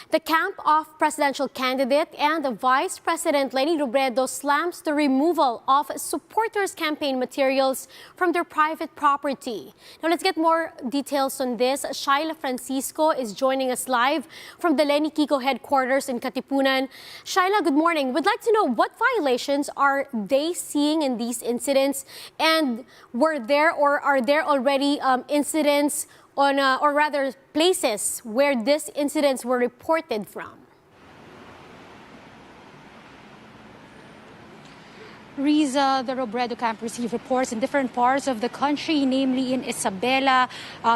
The camp of presidential candidate and the Vice President Leni Robredo slams the removal of supporters' campaign materials from their private property. Now let's get more details on this. Shaila Francisco is joining us live from the Leni Kiko headquarters in Katipunan. Shaila, good morning. We'd like to know what violations are they seeing in these incidents, and were there or are there already incidents on, or rather places where these incidents were reported from? Riza, the Robredo camp received reports in different parts of the country, namely in Isabela,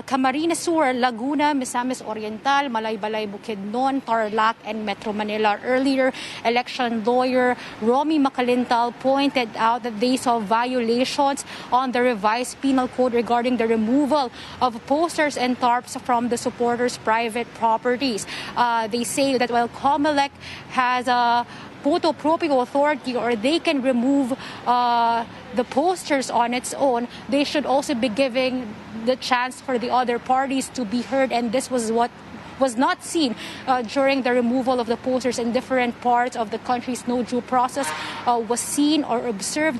Camarines Sur, Laguna, Misamis Oriental, Malaybalay, Bukidnon, Tarlac, and Metro Manila. Earlier, election lawyer Romy Macalintal pointed out that they saw violations on the Revised Penal Code regarding the removal of posters and tarps from the supporters' private properties. They say that while COMELEC has a photo proprio authority, or they can remove the posters on its own, they should also be giving the chance for the other parties to be heard, and this was what was not seen during the removal of the posters in different parts of the country. No due process was seen or observed,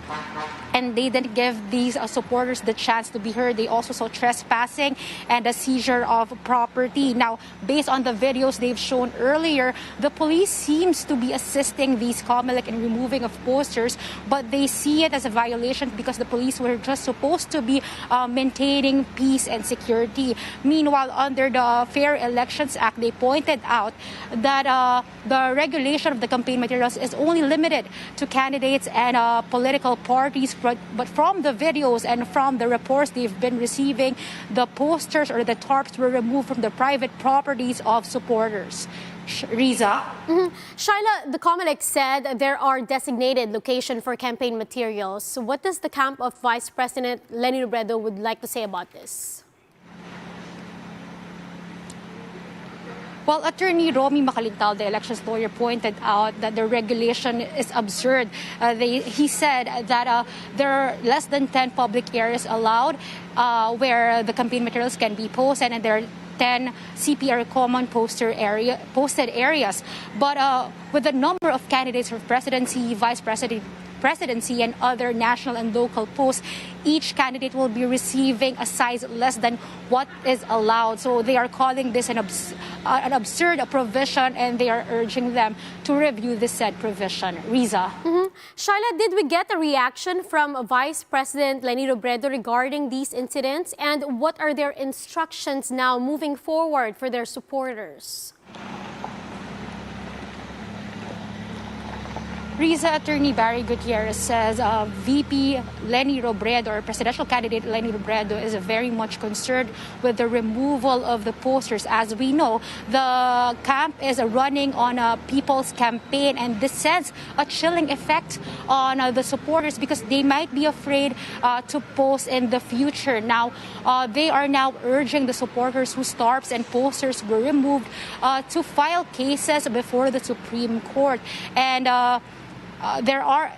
and they didn't give these supporters the chance to be heard. They also saw trespassing and a seizure of property. Now, based on the videos they've shown earlier, the police seems to be assisting these COMELEC in removing of posters, but they see it as a violation because the police were just supposed to be maintaining peace and security. Meanwhile, under the Fair Elections Act, they pointed out that the regulation of the campaign materials is only limited to candidates and political parties. But from the videos and from the reports they've been receiving, the posters or the tarps were removed from the private properties of supporters. Riza? Shaila, the COMELEC said there are designated locations for campaign materials. So what does the camp of Vice President Leni Robredo would like to say about this? Well, Attorney Romy Macalintal, the elections lawyer, pointed out that the regulation is absurd. He said that there are less than 10 public areas allowed where the campaign materials can be posted, and there are 10 CPR common posted areas. But with the number of candidates for presidency, vice presidency, and other national and local posts, each candidate will be receiving a size less than what is allowed. So they are calling this an absurd provision, and they are urging them to review this said provision. Riza? Shaila, did we get a reaction from Vice President Leni Robredo regarding these incidents, and what are their instructions now moving forward for their supporters? Riza, Attorney Barry Gutierrez says VP Leni Robredo, or presidential candidate Leni Robredo, is very much concerned with the removal of the posters. As we know, the camp is running on a people's campaign, and this sends a chilling effect on the supporters because they might be afraid to post in the future. Now, they are now urging the supporters whose tarps and posters were removed to file cases before the Supreme Court. And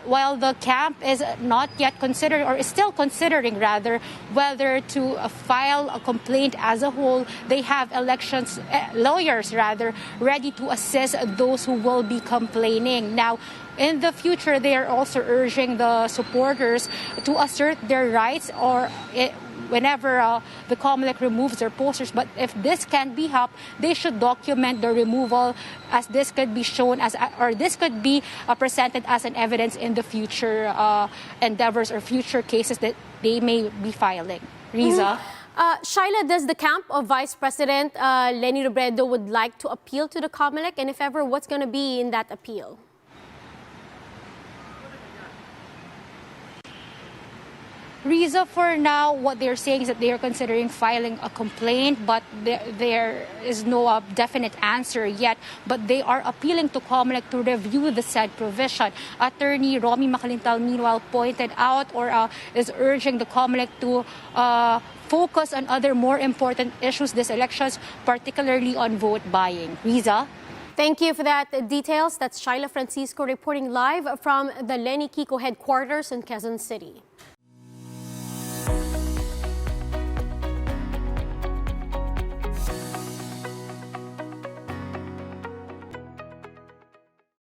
while the camp is not yet considered, or is still considering rather, whether to file a complaint as a whole, they have lawyers ready to assist those who will be complaining. Now, in the future, they are also urging the supporters to assert their rights whenever the COMELEC removes their posters. But if this can't be helped, they should document the removal, as this could be shown as, or this could be presented as an evidence in the future endeavors or future cases that they may be filing. Riza? Shaila, does the camp of Vice President Leni Robredo would like to appeal to the COMELEC, and if ever, what's going to be in that appeal? Riza, for now, what they're saying is that they are considering filing a complaint, but there is no definite answer yet. But they are appealing to COMELEC to review the said provision. Attorney Romy Macalintal, meanwhile, pointed out, or is urging the COMELEC to focus on other more important issues this elections, particularly on vote buying. Riza? Thank you for that details. That's Shaila Francisco reporting live from the Leni Kiko headquarters in Quezon City.